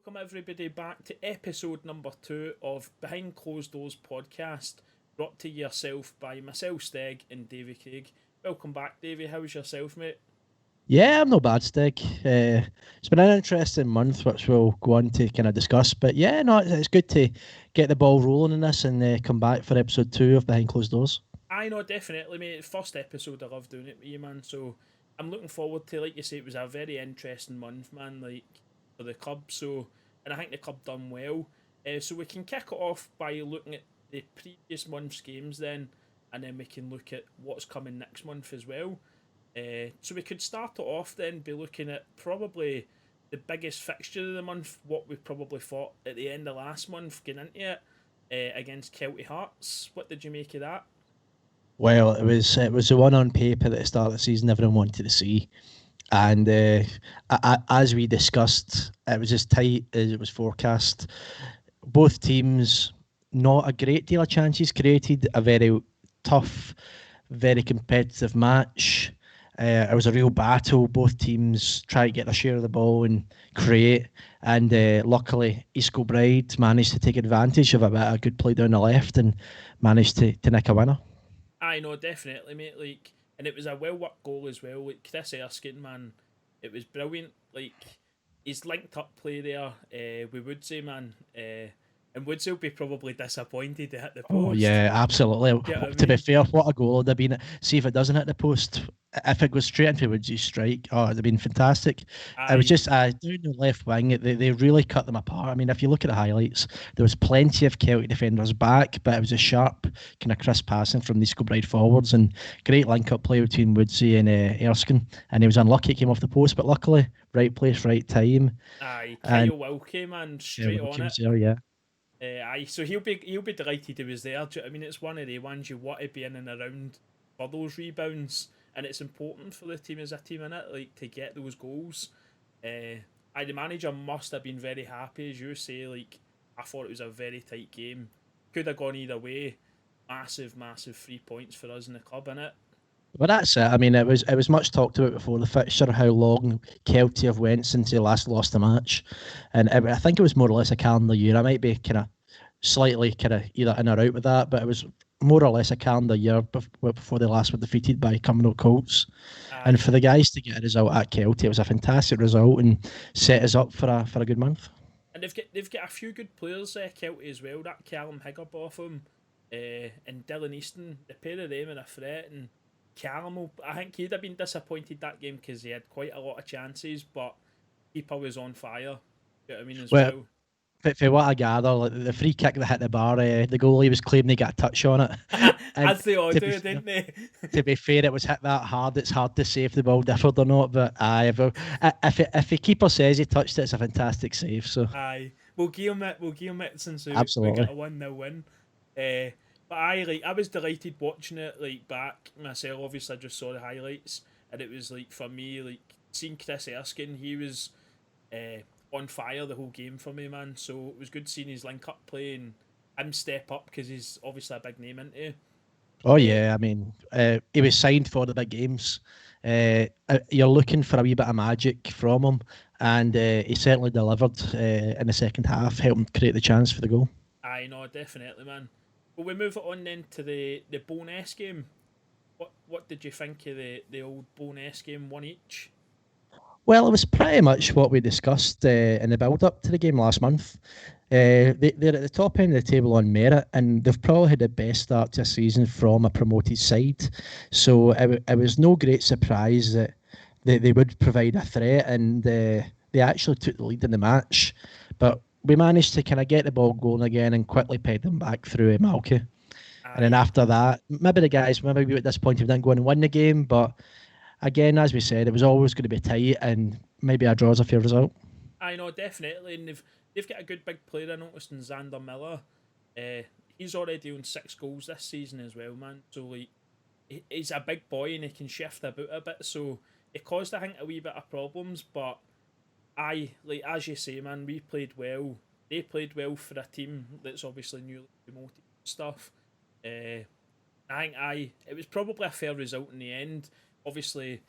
Welcome everybody back to episode number 2 of Behind Closed Doors podcast, brought to yourself by myself, Steg, and Davy Craig. Welcome back, Davy. How's yourself, mate? Yeah, I'm no bad, Stig. It's been an interesting month, which we'll go on to kind of discuss. But yeah, no, it's good to get the ball rolling in this and come back for episode 2 of Behind Closed Doors. I know, definitely, mate. First episode, I love doing it with you, man. So I'm looking forward to, like you say, it was a very interesting month, man, like for the club. So, and I think the club done well. So we can kick it off by looking at the previous month's games then, and then we can look at what's coming next month as well. So we could start it off then by looking at probably the biggest fixture of the month, what we probably thought at the end of last month, getting into it against Kelty Hearts. What did you make of that? Well, it was the one on paper at the start of the season everyone wanted to see, and as we discussed, it was as tight as it was forecast. Both teams, not a great deal of chances created. A very tough, very competitive match. It was a real battle. Both teams try to get their share of the ball and create. And luckily, East Kilbride managed to take advantage of a bit of good play down the left and managed to nick a winner. I know, definitely, mate. Like, and it was a well worked goal as well. Like Chris Erskine, man, it was brilliant. Like, he's linked up play there. We would say, man, and Woodsy will be probably disappointed to hit the Oh post. yeah, absolutely. You know what I To be mean? fair, what a goal would have been. See if it doesn't hit the post. If it goes straight into Woods' strike, oh, it'd have been fantastic. It was Aye, just down the left wing. They really cut them apart. I mean, if you look at the highlights, there was plenty of Celtic defenders back, but it was a sharp kind of crisp passing from the Scotbride forwards and great link-up play between Woodsy and Erskine. And he was unlucky; it came off the post, but luckily, right place, right time. aye. And Kyle Wilkie, man, yeah, straight on Wilkie it. was there, yeah. Aye, so he'll be delighted he was there. Do you know what I mean, it's one of the ones you want to be in and around for those rebounds, and it's important for the team as a team in it, like to get those goals. The manager must have been very happy, as you say. Like, I thought it was a very tight game. Could have gone either way. Massive, massive 3 points for us in the club, innit? But that's it. I mean, it was much talked about before the fixture how long Kelty have went since they last lost a match, and I think it was more or less a calendar year. I might be kind of slightly kind of either in or out with that, but it was more or less a calendar year before they last were defeated by Cumbernauld Colts. And Aye. for the guys to get a result at Kelty, it was a fantastic result and set us up for a good month. And they've got a few good players there, Kelty as well. That Callum Higgarb off him, and Dylan Easton, the pair of them are a threat. And Callum, I think he'd have been disappointed that game because he had quite a lot of chances, but keeper was on fire. You know what I mean as Well, well. for what I gather, like the free kick that hit the bar, the goalie was claiming he got a touch on it, and As they all to be do, fair, didn't they? to be fair, it was hit that hard. It's hard to say if the ball differed or not. But aye, if the keeper says he touched it, it's a fantastic save. So Aye, we'll give him it. We'll give him it since we got absolutely. a 1-0 win. But I was delighted watching it like back myself. Obviously, I just saw the highlights, and it was like for me like seeing Chris Erskine. He was on fire the whole game for me, man. So it was good seeing his link up play and him step up because he's obviously a big name into. Oh Uh, yeah, I mean, he was signed for the big games. You're looking for a wee bit of magic from him, and he certainly delivered in the second half, helping create the chance for the goal. I know, definitely, man. But we move it on then to the Bonus game. What did you think of the old Bonus game, one each? Well, it was pretty much what we discussed in the build-up to the game last month. They're at the top end of the table on merit, and they've probably had the best start to a season from a promoted side. So it was no great surprise that they would provide a threat, and they actually took the lead in the match. But we managed to kind of get the ball going again and quickly peg them back through Malky. And then Aye. after that, maybe the guys, maybe at this point, we didn't go and win the game, but again, as we said, it was always going to be tight, and maybe a draw's a fair result. I know, definitely, and they've got a good big player. I noticed in Xander Miller. He's already on 6 goals this season as well, man. So like, he's a big boy and he can shift about a bit. So it caused, I think, a wee bit of problems. But I like, as you say, man, we played well. They played well for a team that's obviously newly promoted and stuff. I think it was probably a fair result in the end. Obviously,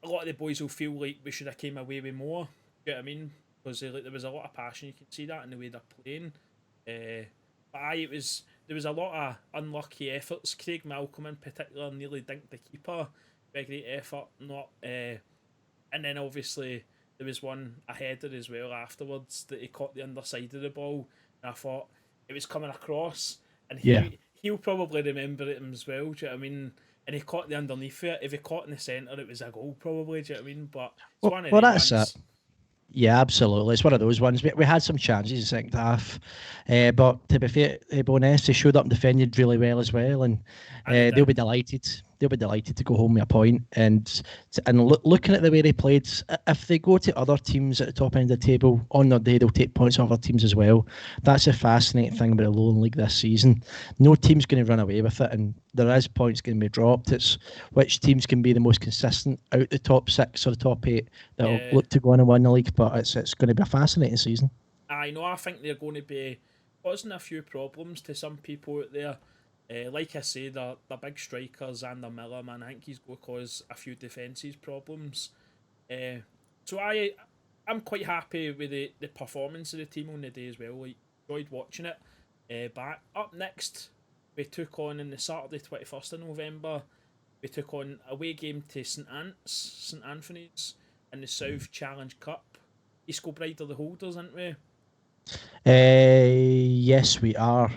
a lot of the boys will feel like we should have came away with more. You know what I mean? because there was a lot of passion. You can see that in the way they're playing. But there was a lot of unlucky efforts. Craig Malcolm in particular nearly dinked the keeper. Big great effort, not. And then obviously there was one a header as well afterwards that he caught the underside of the ball, and I thought it was coming across, and he'll probably remember it as well. Do you know what I mean? And he caught the underneath it. If he caught in the centre, it was a goal probably. Do you know what I mean? But it's one of the that's ones. it. Yeah, absolutely. It's one of those ones. We had some chances in the second half, but to be fair, Bowness, they showed up and defended really well as well, and they'll be delighted. They'll be delighted to go home with a point. And looking at the way they played, if they go to other teams at the top end of the table on their day, they'll take points off other teams as well. That's a fascinating thing about the Lowland League this season. No team's going to run away with it, and there is points going to be dropped. It's which teams can be the most consistent out the top 6 or the top 8 that'll look to go on and win the league. But it's going to be a fascinating season. I know. I think they're going to be causing a few problems to some people out there. Like I say, the big strikers and the Miller, man, I think he's going to cause a few defences problems. So I'm quite happy with the performance of the team on the day as well. Like, enjoyed watching it. Back up next, we took on in the Saturday 21st of November. We took on away game to St Anthony's in the South Challenge Cup. East Kilbride are the holders, aren't we? Yes, we are.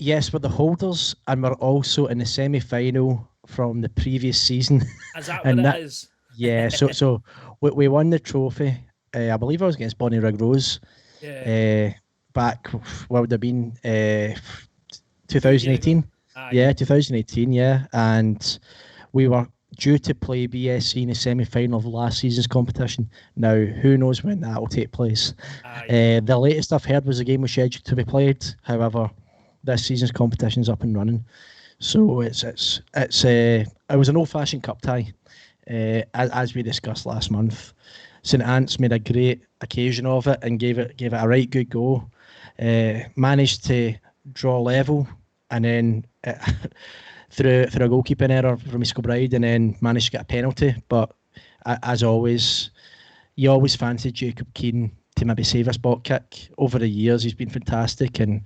Yes, we're the holders, and we're also in the semi-final from the previous season. Is that what it is? Yeah, so we won the trophy. I believe I was against Bonnie Rose. Yeah. Back, what would have been 2018? Yeah, 2018, yeah. And we were due to play BSC in the semi-final of last season's competition. Now, who knows when that will take place? The latest I've heard was the game was scheduled to be played. However, this season's competition's up and running, so it was an old-fashioned cup tie, as we discussed last month. St Ant's made a great occasion of it and gave it a right good go. Managed to draw level, and then through a goalkeeping error from East Kilbride, and then managed to get a penalty. But as always, you always fancied Jacob Keane to maybe save a spot kick. Over the years, he's been fantastic, and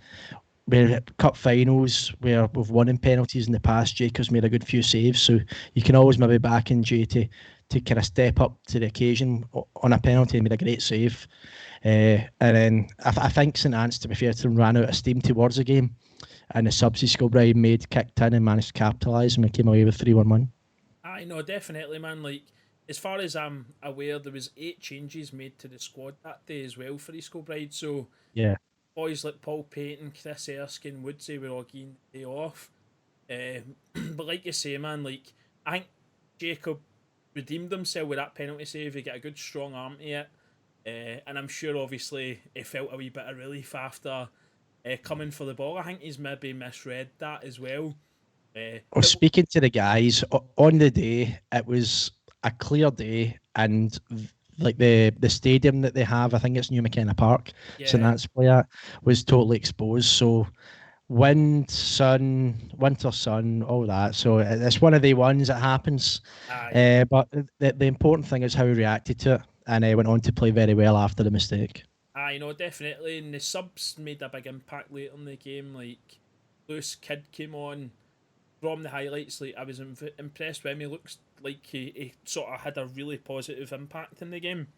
we're at cup finals where we've won in penalties in the past. Jacob's made a good few saves, so you can always maybe back in Jay to kind of step up to the occasion on a penalty and made a great save. And then I think St Ant's, to be fair to them, ran out of steam towards the game, and the subs East Kilbride made kicked in and managed to capitalise, and we came away with 3-1 win. I know, definitely, man. Like, as far as I'm aware, there was 8 changes made to the squad that day as well for East Kilbride. So yeah, boys like Paul Payton, Chris Erskine, Woodsy were all getting the day off. But like you say, man, like, I think Jacob redeemed himself with that penalty save. He got a good strong arm to it. And I'm sure, obviously, he felt a wee bit of relief after coming for the ball. I think he's maybe misread that as well. Speaking to the guys, on the day, it was a clear day, and like the stadium that they have, I think it's New McKenna Park, St Ant's play at, was totally exposed. So wind, sun, winter sun, all that. So it's one of the ones that happens. But the important thing is how he reacted to it, and went on to play very well after the mistake. I know, definitely. And the subs made a big impact later in the game. Like, Lewis Kidd came on. From the highlights, like, I was impressed with him. He looks like he sort of had a really positive impact in the game.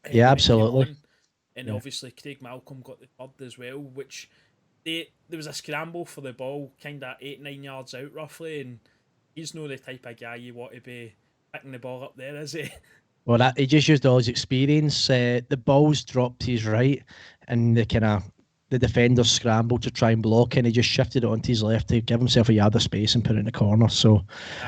Yeah, absolutely. And obviously Craig Malcolm got the third as well, which there was a scramble for the ball kind of 8-9 yards out roughly, and he's not the type of guy you want to be picking the ball up there, is he? Well, he just used all his experience. The ball's dropped to his right, and the defenders scrambled to try and block, and he just shifted it onto his left to give himself a yard of space and put it in the corner. So,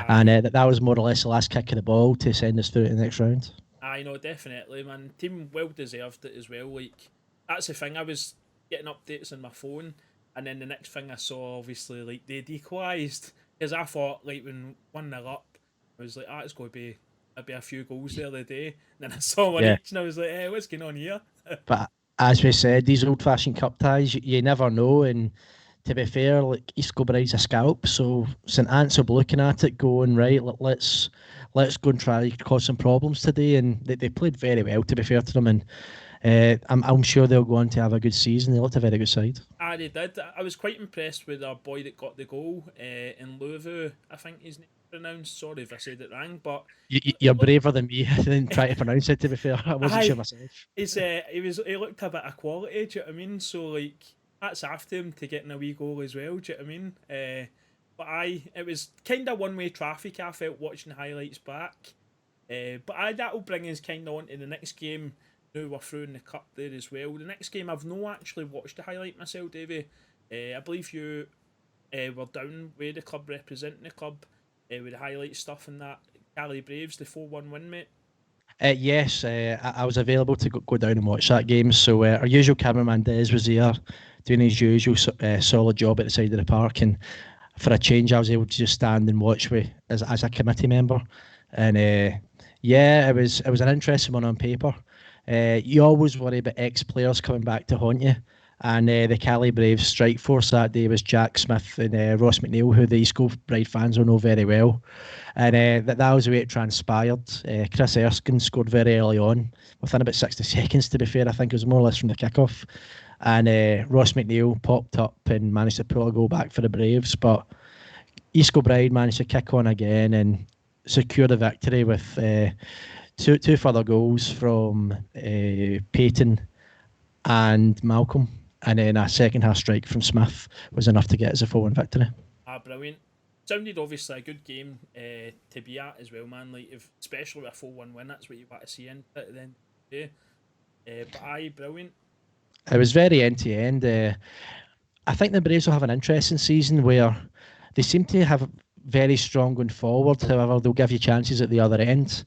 that was more or less the last kick of the ball to send us through to the next round. I know, definitely, man. Team well deserved it as well. Like, that's the thing. I was getting updates on my phone, and then the next thing I saw, obviously, like, they'd equalised, because I thought, like, when 1-0 up, I was like, it's going to be a few goals there the day. And then I saw one each, and I was like, hey, what's going on here? But as we said, these old-fashioned cup ties, you never know. And to be fair, like, East Kilbride's a scalp, so St Ant's will be looking at it, going, right, let's let's go and try to cause some problems today. And they played very well, to be fair to them. And I'm sure they'll go on to have a good season. They looked a very good side. Ah, they did. I was quite impressed with our boy that got the goal in Louvu, I think his name pronounced. Sorry if I said it wrong, but You're braver than me. I didn't try to pronounce it, to be fair. I wasn't sure aye, myself. he looked a bit of quality. Do you know what I mean? So like that's after him to getting a wee goal as well. Do you know what I mean? But it was kind of one way traffic. I felt watching the highlights back. But that'll bring us kind of on to the next game. Now we're through in the cup there as well. The next game I've no actually watched the highlight myself, Davey. I believe you were down with the club representing the club with the highlight stuff and that. Cali Braves, the 4-1 win, mate. Yes, I was available to go down and watch that game. So our usual cameraman Des was there, doing his usual solid job at the side of the park. And for a change, I was able to just stand and watch with as a committee member. And yeah, it was an interesting one on paper. You always worry about ex-players coming back to haunt you. And the Cali Braves strike force that day was Jack Smith and Ross McNeil, who the East Kilbride fans will know very well. And that was the way it transpired. Chris Erskine scored very early on, within about 60 seconds, to be fair. I think it was more or less from the kickoff. And Ross McNeil popped up and managed to pull a goal back for the Braves. But East Kilbride managed to kick on again and secure the victory with two further goals from Peyton and Malcolm. And then a second half strike from Smith was enough to get us a 4-1 victory. Ah, brilliant. Sounded obviously a good game to be at as well, man. Like, especially with a 4-1 win, that's what you want to see in at the end of the day. But aye, brilliant. It was very end to end. I think the Braves will have an interesting season where they seem to have very strong going forward. However, they'll give you chances at the other end.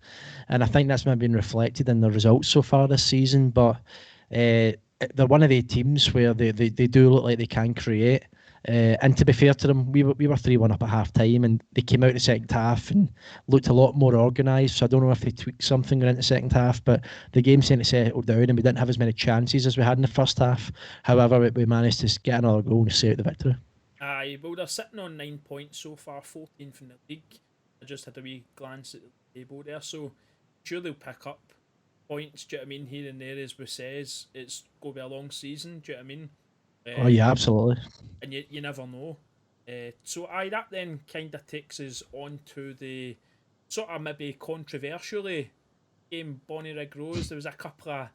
And I think that's maybe been reflected in the results so far this season. But they're one of the teams where they do look like they can create. And to be fair to them, we were 3-1 up at half time and they came out the second half and looked a lot more organised. So I don't know if they tweaked something going into the second half, but the game seemed to settle down and we didn't have as many chances as we had in the first half. However, we managed to get another goal and see out the victory. Aye, well, they're sitting on 9 points so far, 14 from the league. I just had a wee glance at the table there, so sure they'll pick up points, do you know what I mean, here and there, as we says. It's going to be a long season, do you know what I mean? Oh yeah, absolutely. And you never know. So aye, that then kind of takes us on to the sort of maybe controversially game Bonnyrigg Rose. There was a couple of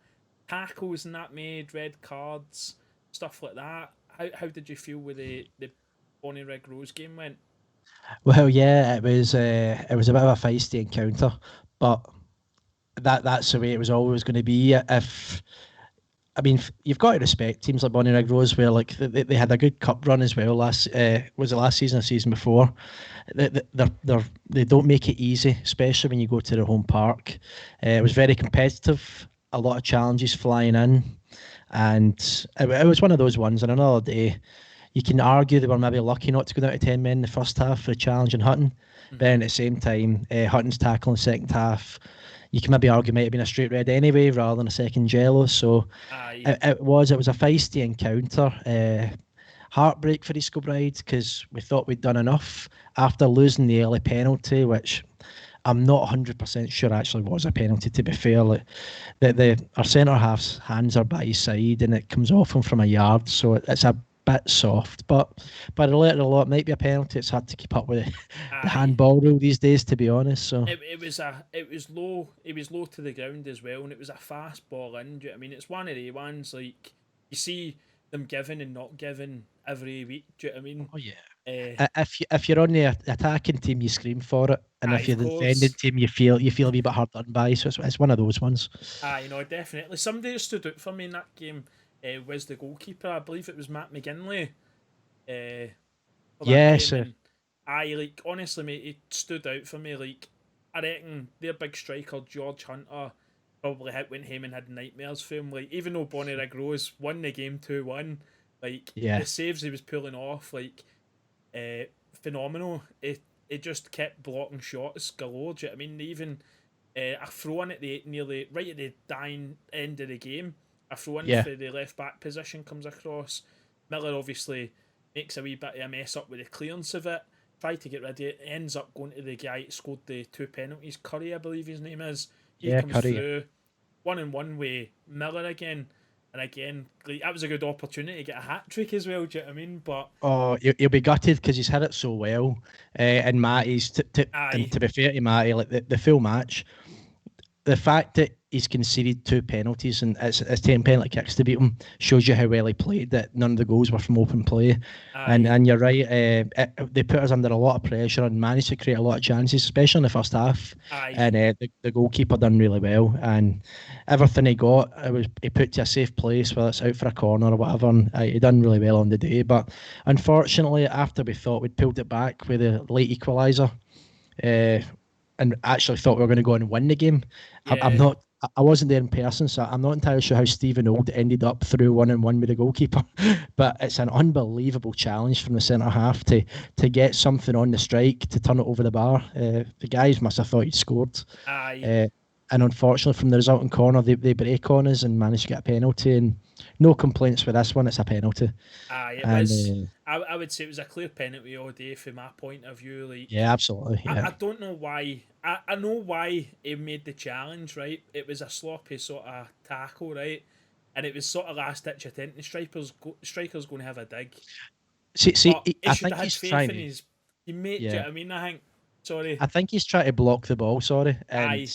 tackles and that made, red cards, stuff like that. How did you feel with the Bonnyrigg Rose game went? Well, yeah, it was a bit of a feisty encounter, but that's the way it was always going to be. You've got to respect teams like Bonnyrigg Rose, where like they had a good cup run as well. Was it last season or season before? They don't make it easy, especially when you go to their home park. It was very competitive, a lot of challenges flying in, and it was one of those ones. On another day, you can argue they were maybe lucky not to go down to 10 men in the first half for a challenge in Hutton. But then at the same time, Hutton's tackle in the second half, you can maybe argue might have been a straight red anyway rather than a second yellow. So it was a feisty encounter. Heartbreak for East Kilbride because we thought we'd done enough after losing the early penalty, which I'm not 100% sure actually was a penalty, to be fair. Like, our centre half's hands are by his side and it comes off him from a yard, so it's a bit soft, but by the letter of the law, it might be a penalty. It's hard to keep up with the handball rule these days, to be honest. So it was low. It was low to the ground as well, and it was a fast ball in. Do you know what I mean? It's one of the ones like you see them giving and not giving every week. Do you know what I mean? Oh yeah. If you're on the attacking team, you scream for it, and if you're the defending team, you feel a wee bit hard done by. So it's one of those ones. Definitely. Somebody who stood out for me in that game was the goalkeeper. I believe it was Matt McGinley. Yes. Like honestly, mate, it stood out for me. Like I reckon their big striker George Hunter probably went home and had nightmares for him. Like even though Bonnyrigg Rose won the game 2-1, like the saves he was pulling off, like phenomenal. It just kept blocking shots galore. Do you know what I mean? Even a throw in at nearly right at the dying end of the game. A throw in for the left back position comes across. Miller obviously makes a wee bit of a mess up with the clearance of it. tried to get rid of it. Ends up going to the guy that scored the 2 penalties. Curry, I believe his name is. He Yeah, comes Curry. through 1-on-1 with Miller again. And again, like, that was a good opportunity to get a hat trick as well. Do you know what I mean? But Oh, he'll be gutted because he's hit it so well. And Matty's, and aye, to be fair to Matty, like the full match, the fact that he's conceded 2 penalties and it's 10 penalty kicks to beat him shows you how well he played. That none of the goals were from open play, and aye, and you're right. They put us under a lot of pressure and managed to create a lot of chances, especially in the first half. aye, And the goalkeeper done really well, and everything he got, he put to a safe place, whether it's out for a corner or whatever. And he done really well on the day. But unfortunately, after we thought we'd pulled it back with the late equaliser, uh, and actually thought we were going to go and win the game. I'm yeah. not. I wasn't there in person, so I'm not entirely sure how Stephen Old ended up through 1-on-1 with the goalkeeper. But it's an unbelievable challenge from the centre half to get something on the strike to turn it over the bar. The guys must have thought he'd scored. Aye, Uh, and unfortunately, from the resulting corner, they break on us and manage to get a penalty. And no complaints with this one. It's a penalty. aye. It And was. I would say it was a clear penalty all day from my point of view. Like, yeah, absolutely. I Yeah. don't know why. I know why he made the challenge, right? It was a sloppy sort of tackle, right? And it was sort of last ditch attempt. The striker's going to have a dig. See, But he I should think have had he's faith trying in to. his teammate, do you Yeah. know what I mean? I think. Sorry. I think he's trying to block the ball, sorry. And Aye,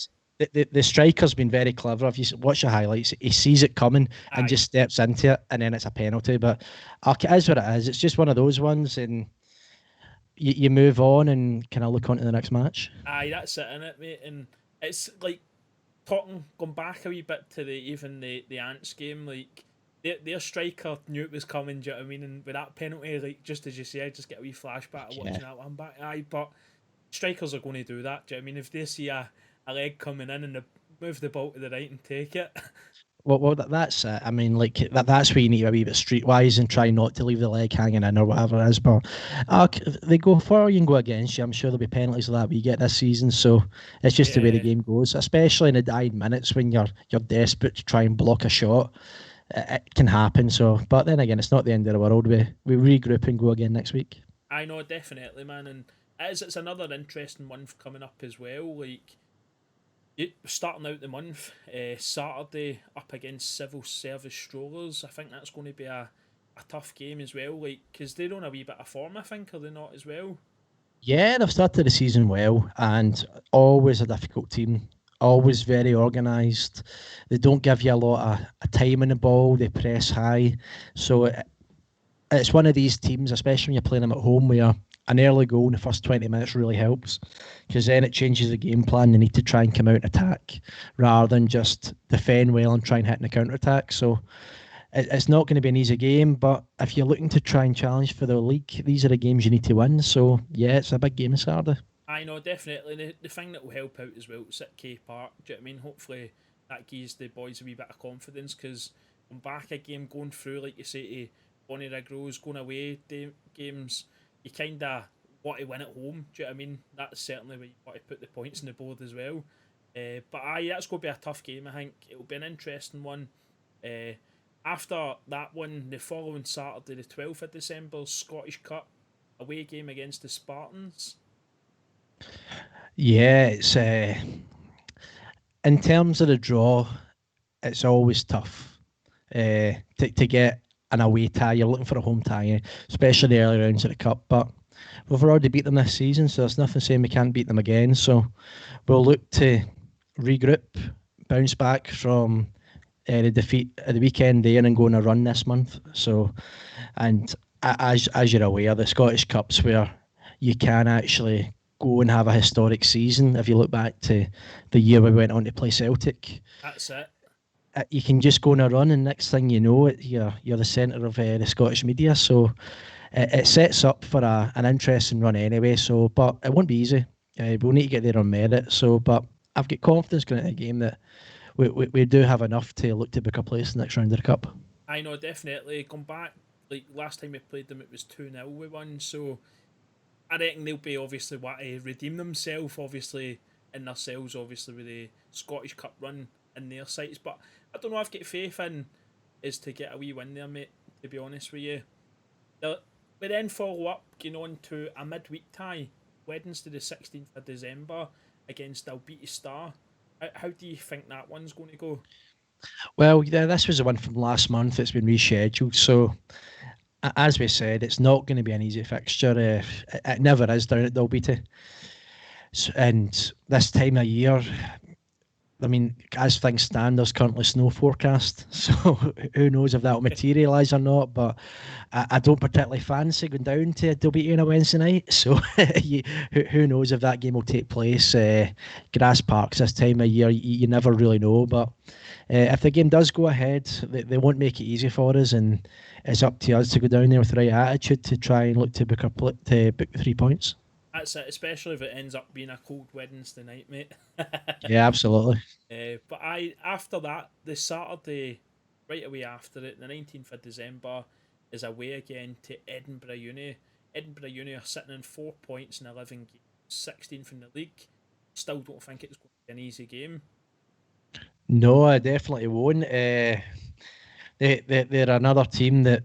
the striker's been very clever. If you watch the highlights, he sees it coming and aye, just steps into it, and then it's a penalty. But it is what it is. It's just one of those ones, and you move on and kind of look on to the next match. aye, that's it, innit, mate? And it's like going back a wee bit to the Ants game, like their striker knew it was coming, do you know what I mean? And with that penalty, like just as you say, I just get a wee flashback of Yeah. watching that one back. Aye, but strikers are going to do that, do you know what I mean? If they see a leg coming in and they move the ball to the right and take it. Well, that's it. I mean, like that's where you need to be a wee bit streetwise and try not to leave the leg hanging in or whatever it is. But if they go for you and go against you, I'm sure there'll be penalties of that we get this season. So it's just the way the Yeah, game goes, especially in the dying minutes when you're desperate to try and block a shot. It can happen. So, but then again, it's not the end of the world. We regroup and go again next week. I know, definitely, man. And it's another interesting month coming up as well. Like, starting out the month, Saturday up against Civil Service Strollers. I think that's going to be a tough game as well. Like, because they're on a wee bit of form, I think, are they not as well? Yeah, they've started the season well and always a difficult team. Always very organised. They don't give you a lot of time in the ball. They press high. So it's one of these teams, especially when you're playing them at home, where an early goal in the first 20 minutes really helps because then it changes the game plan. They need to try and come out and attack rather than just defend well and try and hit in the counter attack. So it's not going to be an easy game, but if you're looking to try and challenge for the league, these are the games you need to win. So yeah, it's a big game this Saturday. I know, definitely. The thing that will help out as well is at K Park. Do you know what I mean? Hopefully that gives the boys a wee bit of confidence because I'm back a game going through, like you say, to Bonnie Rose, going away games, you kind of want to win at home. Do you know what I mean? That's certainly where you want to put the points on the board as well. But aye, that's going to be a tough game, I think. It'll be an interesting one. Uh, After that one, the following Saturday, the 12th of December, Scottish Cup away game against the Spartans. Yeah, it's in terms of the draw, it's always tough to get an away tie. You're looking for a home tie, especially the early rounds of the cup. But we've already beat them this season, so there's nothing saying we can't beat them again. So we'll look to regroup, bounce back from the defeat at the weekend there, and go on a run this month. So, and as you're aware, the Scottish Cup's where you can actually go and have a historic season. If you look back to the year we went on to play Celtic, That's it. you can just go on a run, and next thing you know, you're the centre of the Scottish media. So it sets up for an interesting run anyway. So, but it won't be easy. We'll need to get there on merit. So, but I've got confidence going into the game that we do have enough to look to book a place in the next round of the cup. I know, definitely. Come back, like last time we played them, it was 2-0 we won. So I reckon they'll be obviously want to redeem themselves, obviously, in themselves, obviously, with the Scottish Cup run in their sights. But I don't know, I've got faith in is to get a wee win there, mate, to be honest with you. We then follow up, going on to a midweek tie, Wednesday the 16th of December against Albeaty Star. How do you think that one's going to go? Well, yeah, this was the one from last month. It's been rescheduled, so as we said, it's not going to be an easy fixture. It never is down at Dalbeatty. And this time of year, I mean, as things stand, there's currently snow forecast, so who knows if that will materialise or not. But I don't particularly fancy going down to Dalbeatty on a Wednesday night, so who knows if that game will take place. Grass parks this time of year, you never really know. But if the game does go ahead, they won't make it easy for us, and it's up to us to go down there with the right attitude to try and look to book to book the 3 points. That's it, especially if it ends up being a cold Wednesday night, mate. Yeah, absolutely. But after that, the Saturday, right away after it, the 19th of December, is away again to Edinburgh Uni. Edinburgh Uni are sitting in 4 points in 11 games, 16th in the league. Still don't think it's going to be an easy game. No, I definitely won't. They're another team that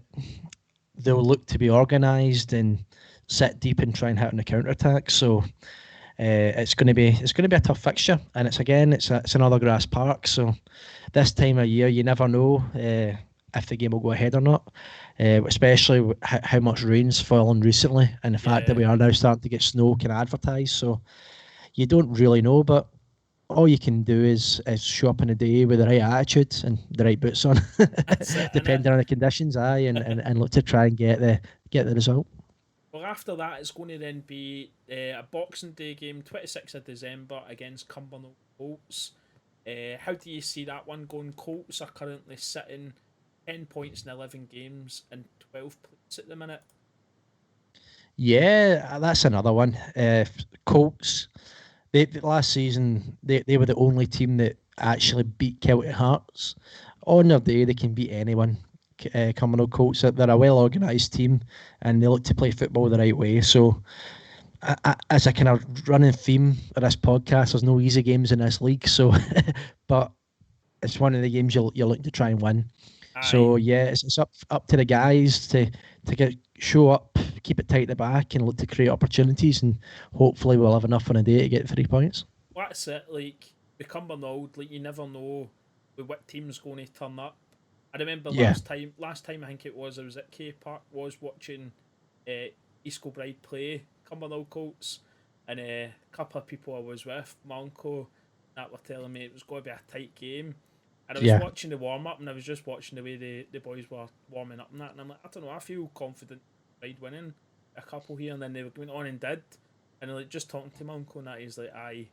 they'll look to be organised and sit deep and try and hit on the counter attack. So it's going to be a tough fixture, and it's another grass park. So this time of year, you never know if the game will go ahead or not. Especially how much rain's fallen recently, and the fact that we are now starting to get snow can advertise. So you don't really know, but all you can do is show up in a day with the right attitude and the right boots on, depending on the conditions, and look to try and get the result. Well, after that, it's going to then be a Boxing Day game, 26th of December against Cumbernauld Colts. How do you see that one going? Colts are currently sitting 10 points in 11 games and 12 points at the minute. Yeah, that's another one. Colts. Last season, they were the only team that actually beat Celtic Hearts. On their day, they can beat anyone. Cumbernauld Colts, they're a well organised team, and they look to play football the right way. So, as a kind of running theme of this podcast, there's no easy games in this league. So, but it's one of the games you're looking to try and win. Aye. So yeah, it's up to the guys to show up, keep it tight at the back, and look to create opportunities, and hopefully we'll have enough on a day to get 3 points. That's it. Like with Cumbernauld, like you never know with what team's going to turn up. I remember last time I think it was I was at K Park, was watching East Kilbride play Cumbernauld Colts, and a couple of people I was with, my uncle, that were telling me it was going to be a tight game. And I was watching the warm up, and I was just watching the way the boys were warming up and that, and I'm like, I don't know, I feel confident Pride winning a couple here, and then they went on and did, and like just talking to my uncle and that, he's like, aye,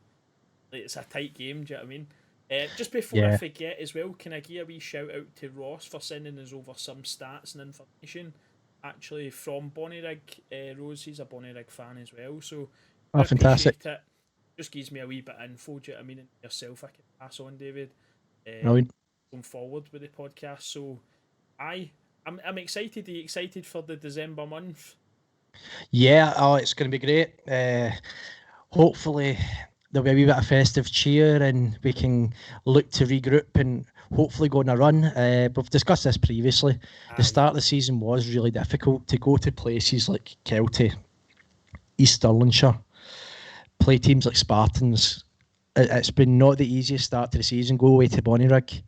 like, it's a tight game. Do you know what I mean? Just before I forget as well, can I give a wee shout out to Ross for sending us over some stats and information actually from Bonnyrigg. Rose, he's a Bonnyrigg fan as well, so fantastic. It. Just gives me a wee bit of info, do you know what I mean, and yourself I can pass on, David. Going forward with the podcast. So I'm excited. Are you excited for the December month? Yeah, it's going to be great. Hopefully there'll be a wee bit of festive cheer, and we can look to regroup and hopefully go on a run. We've discussed this previously. The start of the season was really difficult. To go to places like Kelty, East Stirlingshire, play teams like Spartans. It's been not the easiest start to the season. Go away to Bonnyrigg.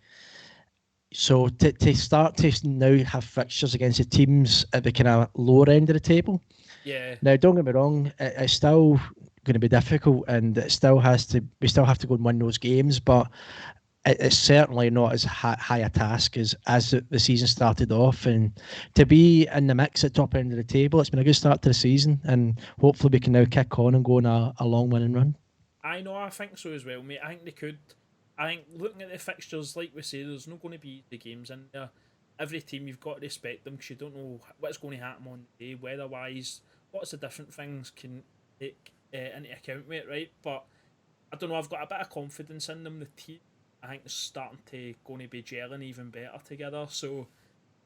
So to start to now have fixtures against the teams at the kind of lower end of the table. Yeah. Now, don't get me wrong, it's still going to be difficult, and we still have to go and win those games. But it's certainly not as high a task as the season started off. And to be in the mix at top end of the table, it's been a good start to the season, and hopefully we can now kick on and go on a long winning run. I know, I think so as well, mate. I think they could. I think looking at the fixtures, like we say, there's not going to be the games in there. Every team, you've got to respect them because you don't know what's going to happen on the day, weather-wise, lots of different things can take into account, mate, right? But I don't know, I've got a bit of confidence in them. The team, I think, is starting to going to be gelling even better together. So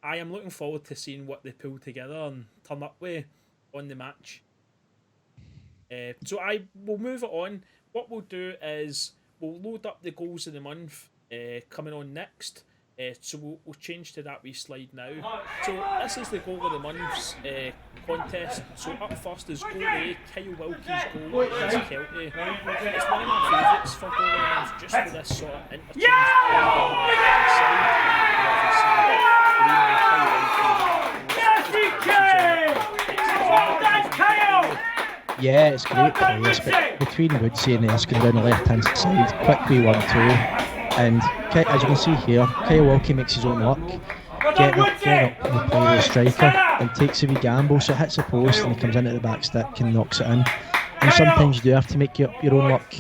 I am looking forward to seeing what they pull together and turn up with on the match. So I will move it on. What we'll do is we'll load up the goals of the month coming on next. So we'll change to that wee slide now. So this is the goal of the month's contest. So up first is goal A, Kyle Wilkie's goal against Kelty. It's one of my favourites for goal of the month, just for this sort of interchange. Yeah, it's great players, but between Woodsy and Erskine down the left-hand side, quick wee 1-2, and as you can see here, Kyle Wilkie makes his own luck, getting up in the play with the striker, and takes a wee gamble, so it hits the post and he comes into the back stick and knocks it in. And sometimes you do have to make your own luck.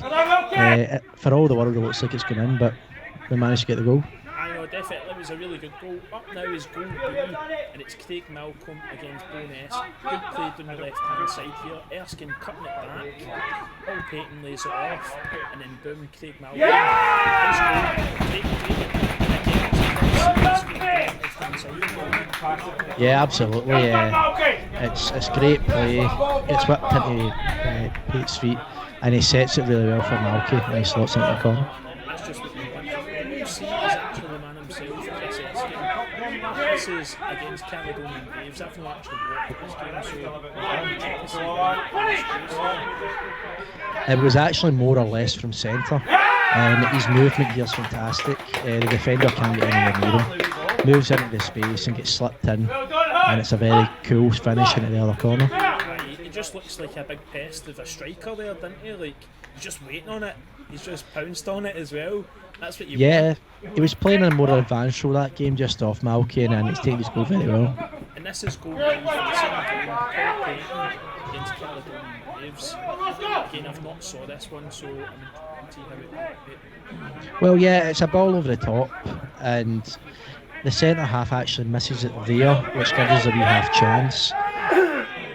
For all the world, it looks like it's going in, but we managed to get the goal. I know, definitely was a really good goal. Up now is goal B, and it's Craig Malcolm against Boness. Good play down the left-hand side here. Erskine cutting it back. Paul Payton lays it off, and then boom, Craig Malcolm. Yeah, absolutely. It's great play. It's whipped into Pate's feet, and he sets it really well for Malky, and he slots into the corner. That's just what we want. C is actually the man himself, Chris Erskine. This is against Caledonian Braves. I've not actually watched this game, so it was actually more or less from centre. His movement here is fantastic. The defender can't get anywhere near him. Moves into the space and gets slipped in, and it's a very cool finish into the other corner. He just looks like a big pest of a striker there, doesn't he? Like, he's just waiting on it. He's just pounced on it as well. That's what you want. He was playing in a more advanced role that game, just off Malky, and he's taken his goal very well. And this is goal for the same game, Paul Payton against Caledonian Braves. Again, I've not saw this one, so I'm intrigued to see how it. Well, yeah, it's a ball over the top, and the centre half actually misses it there, which gives us a wee half chance.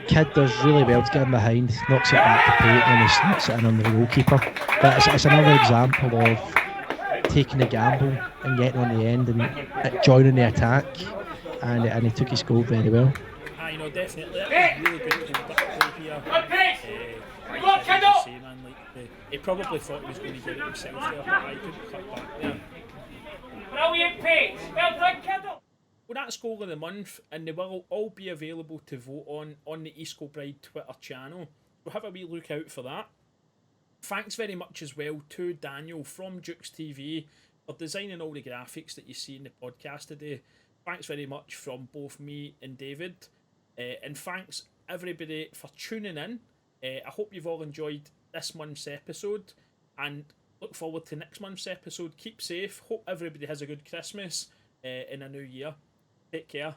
Kidd does really well to get him behind, knocks it back to Payton, and he slots it in under the goalkeeper. But it's another example of taking a gamble and getting on the end and joining the attack, and he took his goal very well. I know, definitely. That was really good goal here. He probably thought he was going to get it himself there, but I couldn't cut back there. Brilliant pace. Well done, Kendall. Well, that's goal of the month, and they will all be available to vote on the East Kilbride Twitter channel. So have a wee look out for that. Thanks very much as well to Daniel from Jukes TV for designing all the graphics that you see in the podcast today. Thanks very much from both me and David. And thanks everybody for tuning in. I hope you've all enjoyed this month's episode, and look forward to next month's episode. Keep safe. Hope everybody has a good Christmas and a new year. Take care.